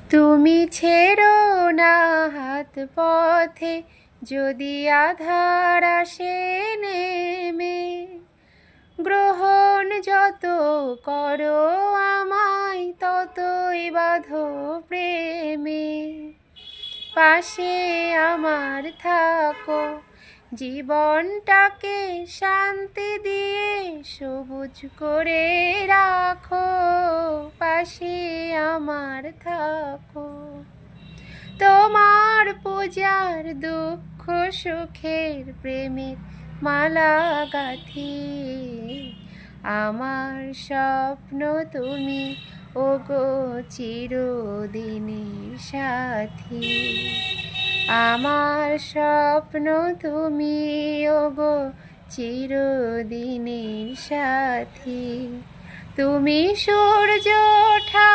তুমি ছেড়ো না হাত পথে, যদি আধার আসে নেমে। গ্রহণ যত করো আমায়, ততই বাঁধো প্রেমে। পাশে আমার থাকো, জীবনটাকে শান্তি দিয়ে সবুজ করে রাখো। পাশে আমার থাকো, তোমার পূজার দুঃখ সুখের প্রেমের মালা গাঁথি। আমার স্বপ্ন তুমি, ওগো চিরদিনের সাথী। আমার স্বপ্ন তুমি, ওগো চিরদিনের সাথী। তুমি সূর্য ওঠা